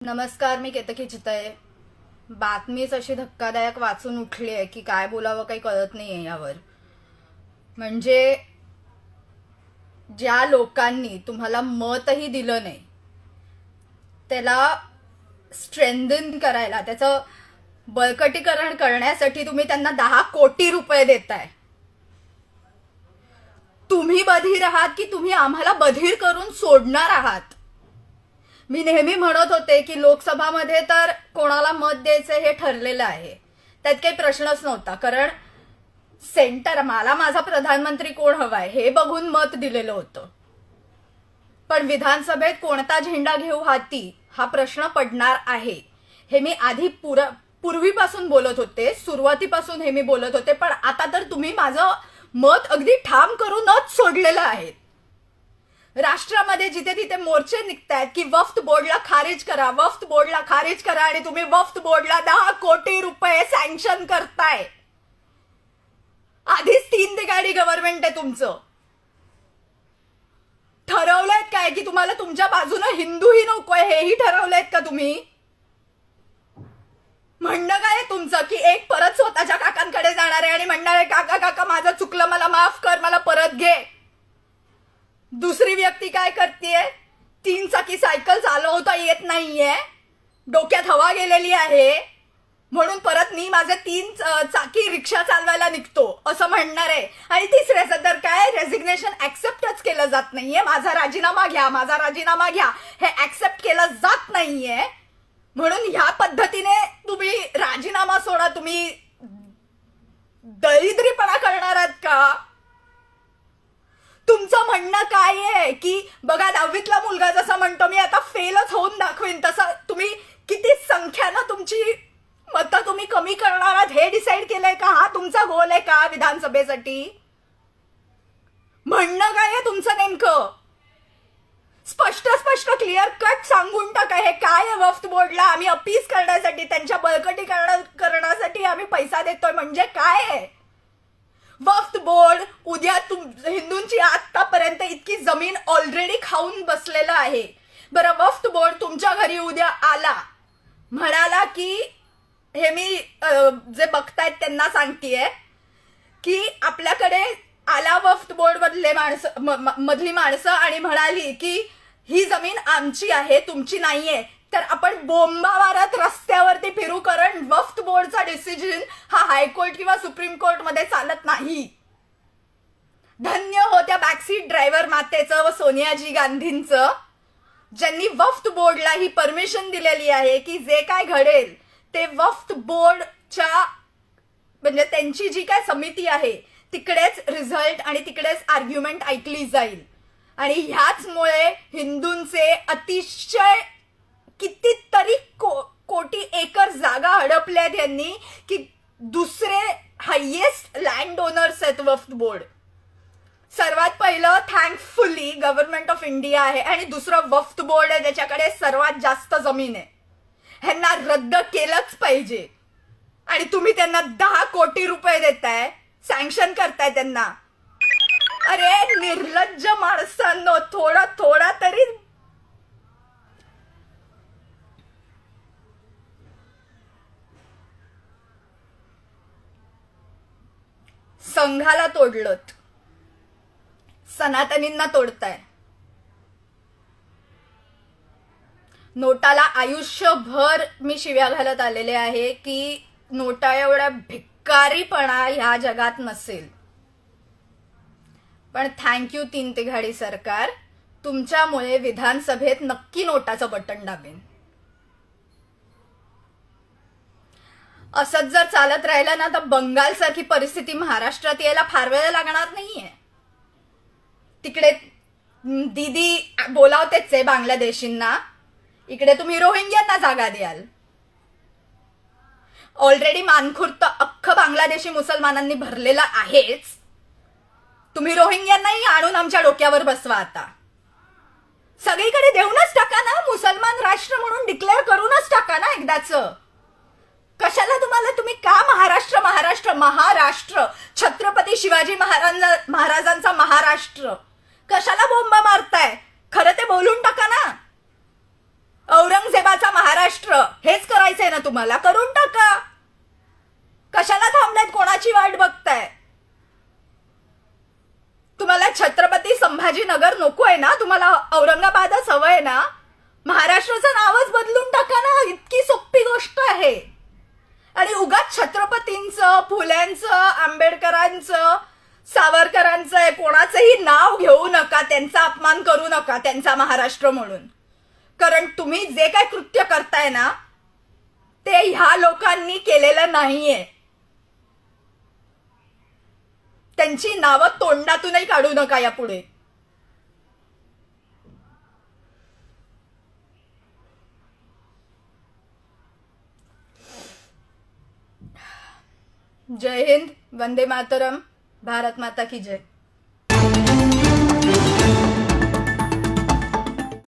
नमस्कार, मी केतकी चितळे. बातमीच अशी धक्कादायक वाचून उठली आहे की काय बोलावं काही कळत नाहीये यावर. म्हणजे ज्या लोकांनी तुम्हाला मतही दिलं नाही त्याला स्ट्रेंथन करायला, त्याचं बळकटीकरण करण्यासाठी तुम्ही त्यांना 10 कोटी रुपये देताय. तुम्ही बधीर आहात की तुम्ही आम्हाला बधीर करून सोडणार आहात? मी नेहमी म्हणत होते की लोकसभामध्ये तर कोणाला मत द्यायचं हे ठरलेलं आहे, त्यात काही प्रश्नच नव्हता. कारण सेंटर मला माझा प्रधानमंत्री कोण हवाय हे बघून मत दिलेलं होतं. पण विधानसभेत कोणता झेंडा घेऊ हाती हा प्रश्न पडणार आहे हे मी आधी पूर्वीपासून बोलत होते, सुरुवातीपासून हे मी बोलत होते. पण आता तर तुम्ही माझं मत अगदी ठाम करूनच सोडलेलं आहे. राष्ट्रामध्ये जिथे तिथे मोर्चे निघतायत की वफ्त बोर्डला खारिज करा, वफ्त बोर्डला खारिज करा, आणि तुम्ही वफ्त बोर्डला 10 कोटी रुपये सँक्शन करताय. आधीच 3 तिघाडी गव्हर्नमेंट आहे तुमचं. ठरवलंय काय की तुम्हाला तुमच्या बाजूनं हिंदूही नकोय हेही ठरवलंय का तुम्ही? म्हणणं काय तुमचं की एक परत स्वतःच्या काकांकडे जाणार आहे आणि म्हणणार आहे काका काका माझं चुकलं, मला माफ कर, मला परत घे. दुसरी व्यक्ती काय करतेय? 3 चाकी सायकल चालवता येत नाहीये, डोक्यात हवा गेलेली आहे, म्हणून परत मी माझे 3 चाकी रिक्षा चालवायला निघतो असं म्हणणार आहे. आणि तिसऱ्याचं तर काय, रेझिग्नेशन ऍक्सेप्टच केलं जात नाहीये. माझा राजीनामा घ्या, माझा राजीनामा घ्या हे ऍक्सेप्ट केलं जात नाहीये. म्हणून ह्या पद्धतीने तुम्ही राजीनामा सोडा. तुम्ही दरिद्रीपणा करणार आहात का? तुमचं म्हणणं काय आहे की बघा 10वीतला मुलगा जसा म्हणतो मी आता फेलच होऊन दाखवीन, तसं तुम्ही किती संख्यानं तुमची मतं तुम्ही कमी करणार आहात हे डिसाईड केलंय का? हा तुमचा गोल आहे का विधानसभेसाठी? म्हणणं काय आहे तुमचं नेमकं? स्पष्ट क्लिअर कट सांगून टाका हे काय आहे. वफ्त बोर्डला आम्ही अपीस करण्यासाठी, त्यांच्या बळकटीकरण करण्यासाठी आम्ही पैसा देतोय म्हणजे काय आहे? वफ्त बोर्ड उद्या हिंदूंची आतापर्यंत इतकी जमीन ऑलरेडी खाऊन बसलेलं आहे. बरं, वफ्त बोर्ड तुमच्या घरी उद्या आला, म्हणाला की हे मी जे बघतायत त्यांना सांगतेय की आपल्याकडे आला वफ्त बोर्ड मधली माणसं आणि म्हणाली की ही जमीन आमची आहे, तुमची नाहीये, तर आपण बोंबावारात रस्त्यावरती फिरू. कारण वफ्त बोर्डचा डिसिजन हा हायकोर्ट किंवा सुप्रीम कोर्ट मध्ये चालत नाही. धन्य हो त्या बॅकसीट ड्रायव्हर मातेचं व सोनियाजी गांधींचं, ज्यांनी वफ्त बोर्डला ही परमिशन दिलेली आहे की जे काय घडेल ते वफ्त बोर्डच्या म्हणजे त्यांची जी काय समिती आहे तिकडेच रिझल्ट आणि तिकडेच आर्ग्युमेंट ऐकली जाईल. आणि ह्याचमुळे हिंदूंचे अतिशय कितीतरी कोटी एकर जागा हडपल्यात यांनी की दुसरे हायेस्ट लँड ओनर्स आहेत वफ्त बोर्ड. सर्वात पहिलं थँकफुली गव्हर्नमेंट ऑफ इंडिया आहे आणि दुसरं वफ्त बोर्ड आहे ज्याच्याकडे सर्वात जास्त जमीन आहे. ह्यांना रद्द केलंच पाहिजे. आणि तुम्ही त्यांना 10 कोटी रुपये देताय, सँक्शन करताय त्यांना. अरे निर्लज्ज माणसांनो, थोडा तरी संघाला तोडलत, सनातनींना तोडताय. नोटाला आयुष्यभर मी शिव्या घालत आलेले आहे की नोटा एवढा भिकारीपणा ह्या जगात नसेल. पण थँक्यू 3 तिघाडी सरकार, तुमच्यामुळे विधानसभेत नक्की नोटाचं बटन दाबेन. असंच जर चालत राहिलं ना तर बंगाल सारखी परिस्थिती महाराष्ट्रात यायला फार वेळ लागणार नाहीये. तिकडे दीदी बोलावतेच आहे बांगलादेशींना, इकडे तुम्ही रोहिंग्यांना जागा द्याल. ऑलरेडी मानखुर्द अख्खं बांगलादेशी मुसलमानांनी भरलेला आहेच, तुम्ही रोहिंग्यांनाही आणून आमच्या डोक्यावर बसवा. आता सगळीकडे देऊनच टाका ना, मुसलमान राष्ट्र म्हणून डिक्लेअर करूनच टाका ना एकदाच. कशाला तुम्ही का महाराष्ट्र छत्रपती शिवाजी महाराजांचा महाराष्ट्र कशाला बोंबा मारताय? खरं ते बोलून टाका ना. औरंगजेबाचा महाराज तुम्हाला, करून टाका. कशाला थांबलात, कोणाची वाट बघताय? तुम्हाला छत्रपती संभाजीनगर नको आहे ना, तुम्हाला औरंगाबादच हवंय ना, महाराष्ट्राचं नावच बदलून टाका ना. इतकी सोपी गोष्ट आहे. आणि उगाच छत्रपतींचं, फुल्यांचं, आंबेडकरांचं, सावरकरांचं कोणाचंही नाव घेऊ नका, त्यांचा अपमान करू नका त्यांचा महाराष्ट्र म्हणून. कारण तुम्ही जे काय कृत्य करताय ना ते ह्या लोकांनी केलेलं नाहीये. त्यांची नावं तोंडातूनही काढू नका यापुढे. जय हिंद, वंदे मातरम, भारत माता की जय.